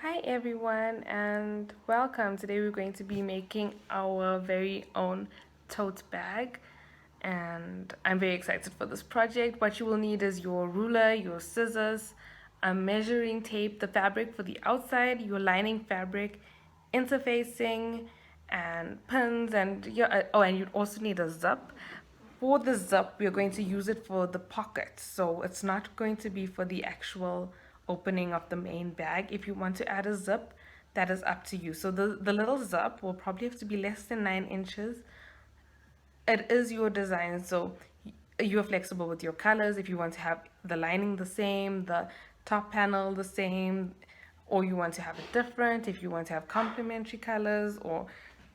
Hi everyone and welcome. Today we're going to be making our very own tote bag and I'm very excited for this project. What you will need is your ruler, your scissors, a measuring tape, the fabric for the outside, your lining fabric, interfacing and pins and and you'd also need a zip. For the zip, we're going to use it for the pocket, so it's not going to be for the actual opening of the main bag. If you want to add a zip, that is up to you. So the little zip will probably have to be less than 9 inches. It is your design, so you're flexible with your colors. If you want to have the lining the same, the top panel the same, or you want to have it different, if you want to have complementary colors, or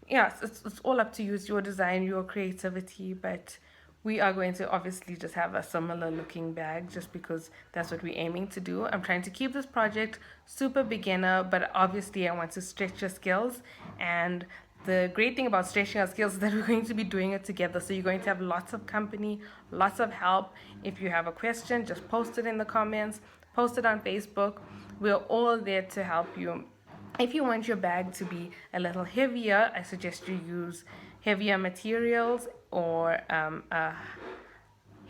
yeah, it's all up to you. It's your design, your creativity, but we are going to obviously just have a similar looking bag just because that's what we're aiming to do. I'm trying to keep this project super beginner, but obviously I want to stretch your skills. And the great thing about stretching our skills is that we're going to be doing it together. So you're going to have lots of company, lots of help. If you have a question, just post it in the comments, post it on Facebook. We're all there to help you. If you want your bag to be a little heavier, I suggest you use heavier materials or a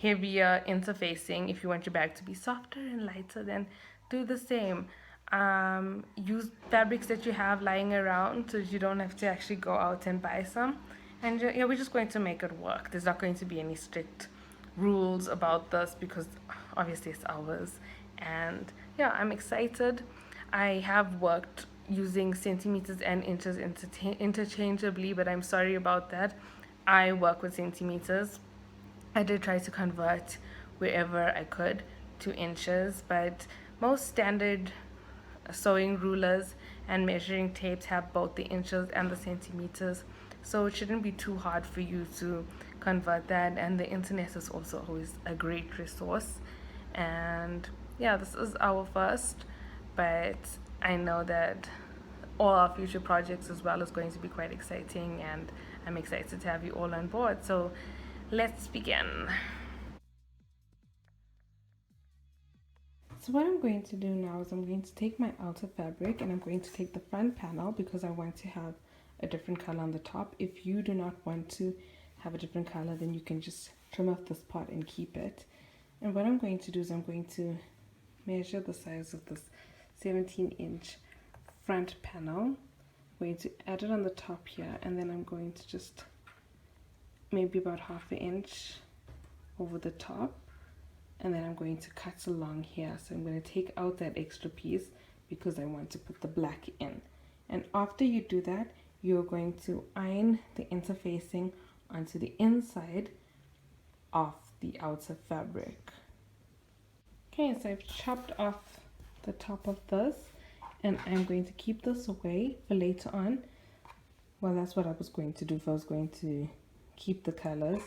heavier interfacing. If you want your bag to be softer and lighter, then do the same. Use fabrics that you have lying around so you don't have to actually go out and buy some. And yeah, we're just going to make it work. There's not going to be any strict rules about this because obviously it's ours. And yeah, I'm excited. I have worked using centimeters and inches interchangeably, but I'm sorry about that. I work with centimeters. I did try to convert wherever I could to inches, but most standard sewing rulers and measuring tapes have both the inches and the centimeters, so it shouldn't be too hard for you to convert that. And the internet is also always a great resource. And yeah, this is our first, but I know that all our future projects as well is going to be quite exciting, and I'm excited to have you all on board. So let's begin. So what I'm going to do now is I'm going to take my outer fabric and I'm going to take the front panel because I want to have a different color on the top. If you do not want to have a different color, then you can just trim off this part and keep it. And what I'm going to do is I'm going to measure the size of this 17-inch front panel. I'm going to add it on the top here, and then I'm going to just maybe about half an inch over the top, and then I'm going to cut along here. So I'm going to take out that extra piece because I want to put the black in. And after you do that, you're going to iron the interfacing onto the inside of the outer fabric. Okay, so I've chopped off the top of this, and I'm going to keep this away for later on. Well, that's what I was going to do if I was going to keep the colors.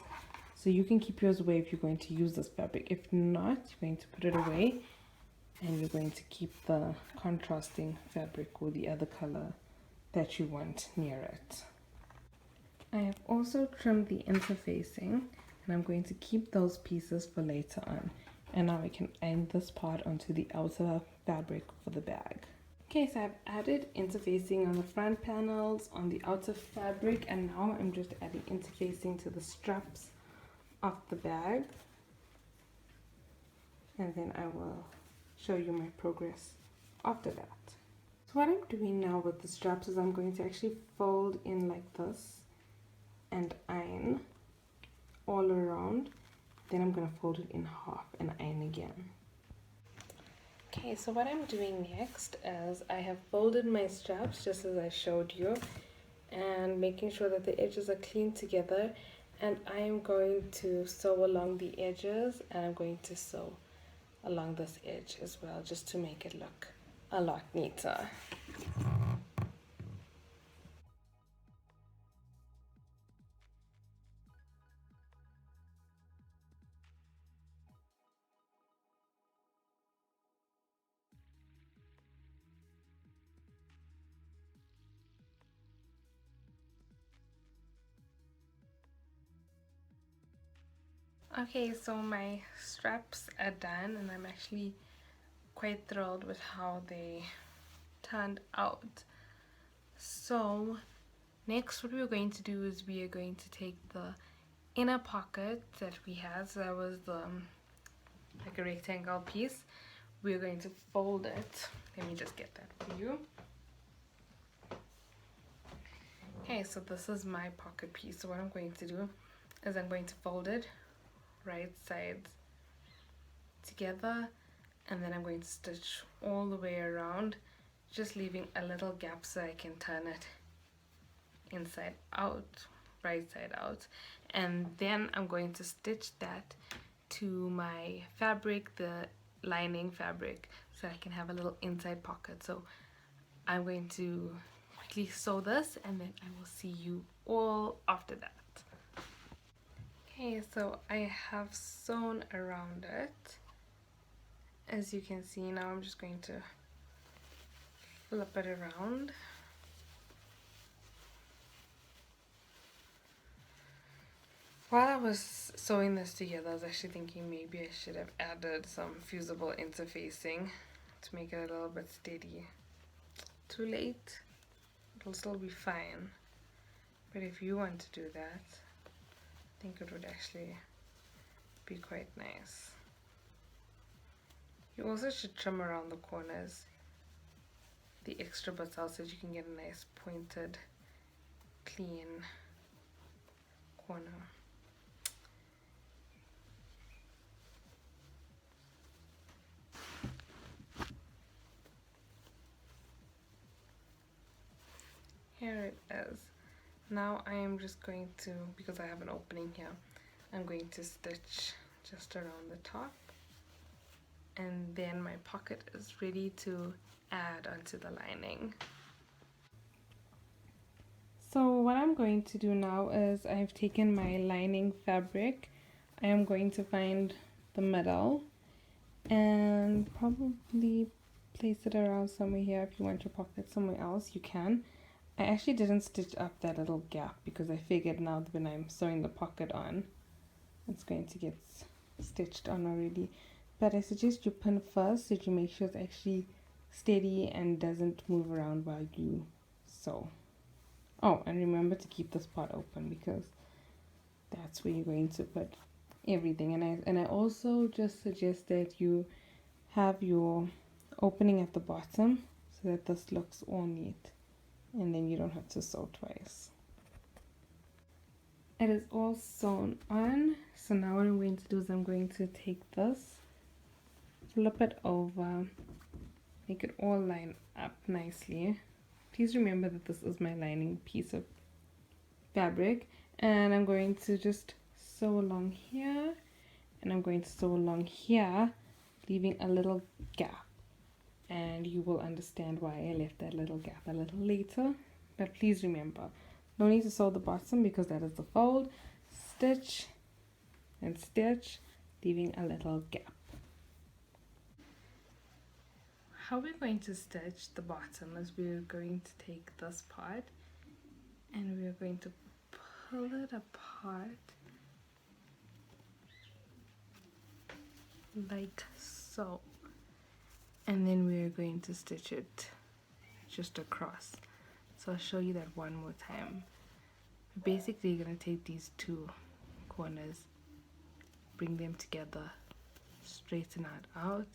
So you can keep yours away if you're going to use this fabric. If not, you're going to put it away and you're going to keep the contrasting fabric or the other color that you want near it. I have also trimmed the interfacing, and I'm going to keep those pieces for later on. And now I can iron this part onto the outer fabric for the bag. Okay, so I've added interfacing on the front panels, on the outer fabric, and now I'm just adding interfacing to the straps of the bag. And then I will show you my progress after that. So what I'm doing now with the straps is I'm going to actually fold in like this and iron all around. Then I'm going to fold it in half and iron again. Okay, so what I'm doing next is I have folded my straps just as I showed you, and making sure that the edges are clean together, and I am going to sew along the edges, and I'm going to sew along this edge as well just to make it look a lot neater. Okay, so my straps are done, and I'm actually quite thrilled with how they turned out. So next what we're going to do is we are going to take the inner pocket that we had, so that was the like a rectangle piece. We're going to fold it. Let me just get that for you. Okay, so this is my pocket piece. So what I'm going to do is I'm going to fold it right sides together, and then I'm going to stitch all the way around, just leaving a little gap so I can turn it inside out, right side out. And then I'm going to stitch that to my fabric, the lining fabric, so I can have a little inside pocket. So I'm going to quickly sew this, and then I will see you all after that. Okay, so I have sewn around it. As you can see, now I'm just going to flip it around. While I was sewing this together, I was actually thinking maybe I should have added some fusible interfacing to make it a little bit steady. Too late, it'll still be fine. But if you want to do that, I think it would actually be quite nice. You also should trim around the corners, the extra bits out, so that you can get a nice pointed, clean corner. Here it is. Now I am just going to, because I have an opening here, I'm going to stitch just around the top, and then my pocket is ready to add onto the lining. So what I'm going to do now is I've taken my lining fabric. I am going to find the middle and probably place it around somewhere here. If you want your pocket somewhere else, you can. I actually didn't stitch up that little gap because I figured now that when I'm sewing the pocket on, it's going to get stitched on already. But I suggest you pin first so that you make sure it's actually steady and doesn't move around while you sew. Oh, and remember to keep this part open because that's where you're going to put everything. And I also just suggest that you have your opening at the bottom so that this looks all neat, and then you don't have to sew twice. It is all sewn on, so now what I'm going to do is I'm going to take this, flip it over, make it all line up nicely. Please remember that this is my lining piece of fabric, and I'm going to just sew along here, and I'm going to sew along here, leaving a little gap, and you will understand why I left that little gap a little later. But please remember, no need to sew the bottom because that is the fold. Stitch and stitch, leaving a little gap. How we're going to stitch the bottom is we're going to take this part and we're going to pull it apart like so, and then we're going to stitch it just across. So I'll show you that one more time. Basically, you're going to take these two corners, bring them together, straighten it out,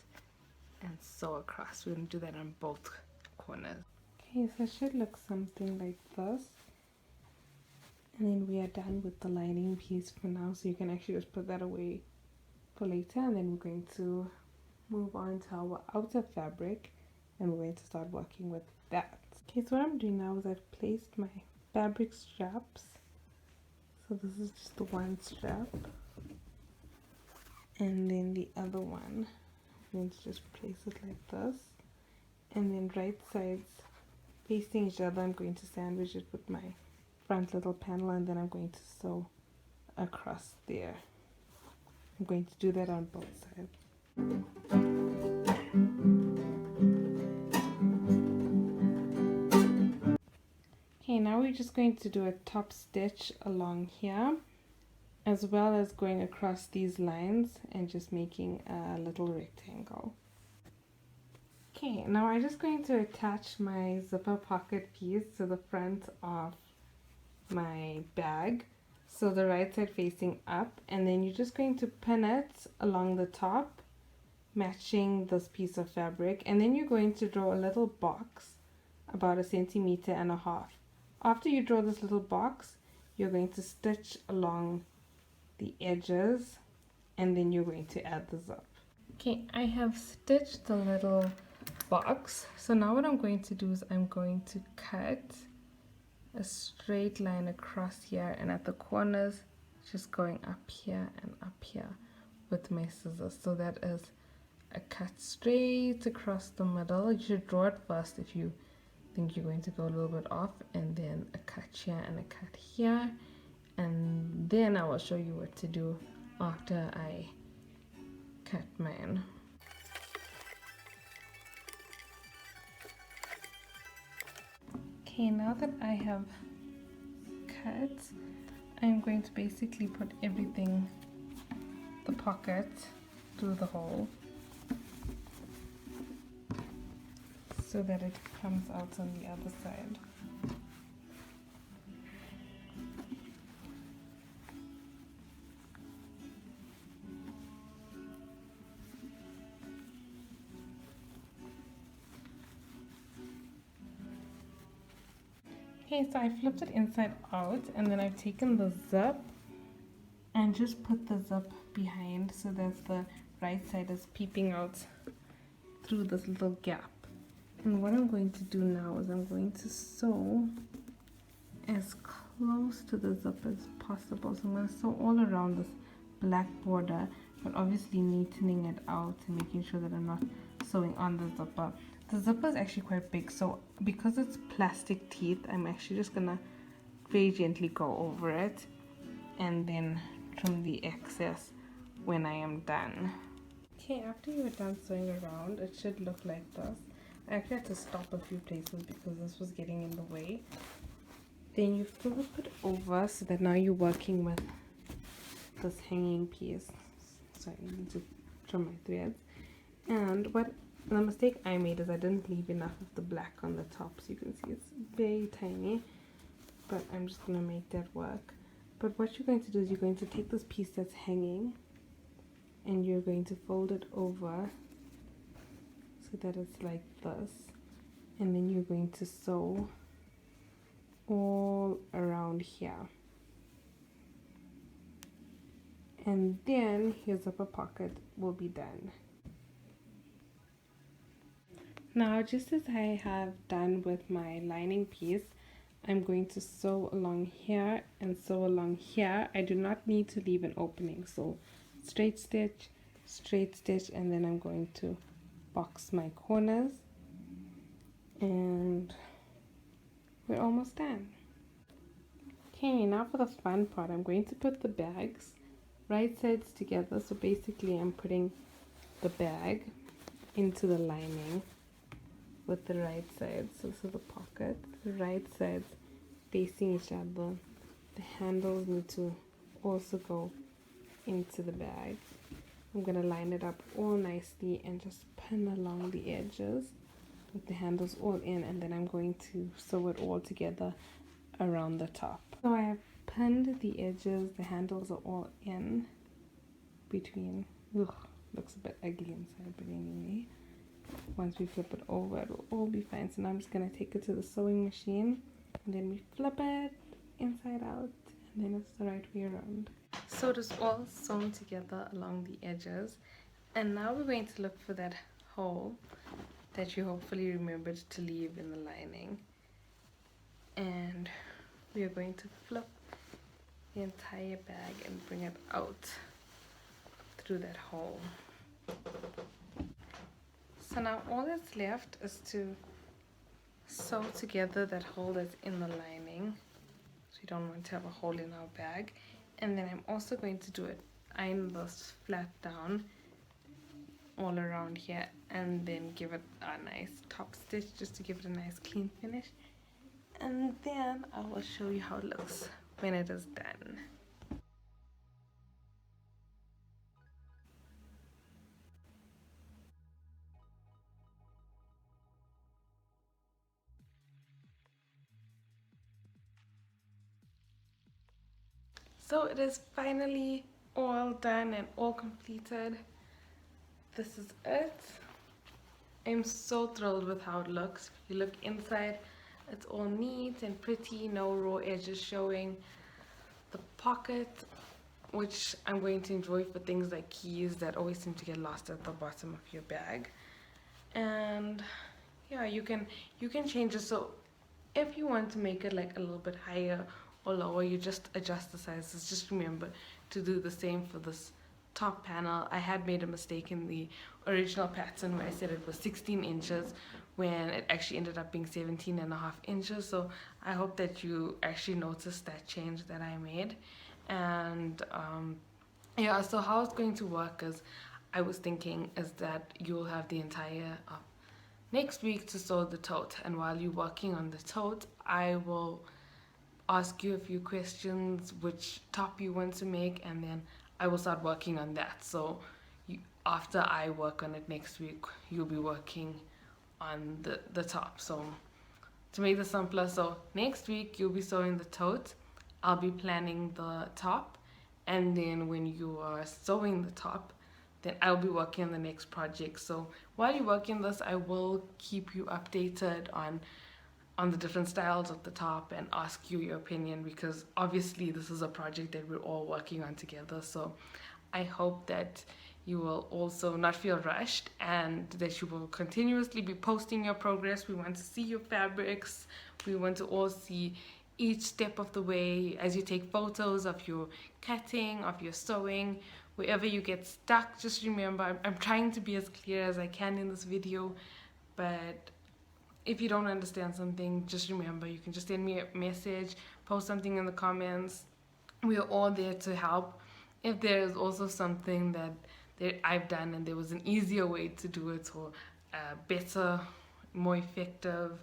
and sew across. We're going to do that on both corners. Okay, so it should look something like this. And then we are done with the lining piece for now, so you can actually just put that away for later. And then we're going to move on to our outer fabric, and we're going to start working with that. Okay, so what I'm doing now is I've placed my fabric straps. So this is just the one strap, and then the other one, I'm going to just place it like this, and then right sides facing each other, I'm going to sandwich it with my front little panel, and then I'm going to sew across there. I'm going to do that on both sides. Okay, now we're just going to do a top stitch along here, as well as going across these lines and just making a little rectangle. Okay, now I'm just going to attach my zipper pocket piece to the front of my bag, so the right side facing up, and then you're just going to pin it along the top, matching this piece of fabric, and then you're going to draw a little box about 1.5 centimeters. After you draw this little box, you're going to stitch along the edges, and then you're going to add the zip. Okay, I have stitched the little box, so now what I'm going to do is I'm going to cut a straight line across here, and at the corners just going up here and up here with my scissors. So that is a cut straight across the middle. You should draw it first if you think you're going to go a little bit off, and then a cut here and a cut here, and then I will show you what to do after I cut mine. Okay, now that I have cut, I'm going to basically put everything, the pocket, through the hole so that it comes out on the other side. Okay, so I flipped it inside out, and then I've taken the zip and just put the zip behind so that the right side is peeping out through this little gap. And what I'm going to do now is I'm going to sew as close to the zip as possible. So I'm going to sew all around this black border, but obviously neatening it out and making sure that I'm not sewing on the zipper. The zipper is actually quite big, so because it's plastic teeth, I'm actually just gonna very gently go over it and then trim the excess when I am done. Okay, after you're done sewing around, it should look like this. I actually had to stop a few places because this was getting in the way. Then you flip it over so that now you're working with this hanging piece. Sorry, I need to trim my threads. And what the mistake I made is I didn't leave enough of the black on the top, so you can see it's very tiny, but I'm just going to make that work. But what you're going to do is you're going to take this piece that's hanging and you're going to fold it over so that it's like this, and then you're going to sew all around here, and then your zipper pocket will be done. Now, just as I have done with my lining piece, I'm going to sew along here and sew along here. I do not need to leave an opening, so straight stitch, and then I'm going to box my corners, and we're almost done. Okay, now for the fun part, I'm going to put the bags right sides together. So basically I'm putting the bag into the lining with the right sides, so this is the pocket, the right sides facing each other. The handles need to also go into the bag. I'm going to line it up all nicely and just pin along the edges with the handles all in, and then I'm going to sew it all together around the top. So I have pinned the edges, the handles are all in between. Ugh, looks a bit ugly inside, but anyway, once we flip it over, it will all be fine. So now I'm just going to take it to the sewing machine, and then we flip it inside out, and then it's the right way around. So it is all sewn together along the edges, and now we're going to look for that hole that you hopefully remembered to leave in the lining, and we are going to flip the entire bag and bring it out through that hole. So now all that's left is to sew together that hole that's in the lining, so we don't want to have a hole in our bag. And then I'm also going to do it, iron this flat down all around here, and then give it a nice top stitch just to give it a nice clean finish, and then I will show you how it looks when it is done. So it is finally all done and all completed. This is it. I'm so thrilled with how it looks. If you look inside, it's all neat and pretty, no raw edges showing. The pocket, which I'm going to enjoy for things like keys that always seem to get lost at the bottom of your bag. And yeah, you can change it. So if you want to make it like a little bit higher or lower, you just adjust the sizes. Just remember to do the same for this top panel. I had made a mistake in the original pattern where I said it was 16 inches when it actually ended up being 17 and a half inches. So I hope that you actually noticed that change that I made. And yeah, so how it's going to work is I was thinking is that you'll have the entire next week to sew the tote, and while you're working on the tote, I will ask you a few questions which top you want to make, and then I will start working on that. So after I work on it next week, you'll be working on the top. So to make this simpler, so next week you'll be sewing the tote, I'll be planning the top, and then when you are sewing the top, then I'll be working on the next project. So while you're working on this, I will keep you updated on the different styles of the top and ask you your opinion, because obviously this is a project that we're all working on together. So I hope that you will also not feel rushed and that you will continuously be posting your progress. We want to see your fabrics. We want to all see each step of the way as you take photos of your cutting, of your sewing. Wherever you get stuck, just remember, I'm trying to be as clear as I can in this video, but if you don't understand something, just remember, you can just send me a message, post something in the comments. We are all there to help. If there is also something that I've done and there was an easier way to do it, or a better, more effective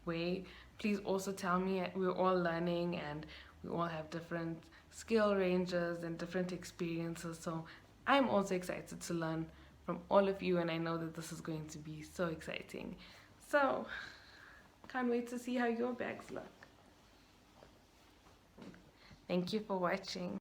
way, please also tell me. We're all learning and we all have different skill ranges and different experiences. So I'm also excited to learn from all of you, and I know that this is going to be so exciting. So can't wait to see how your bags look. Thank you for watching.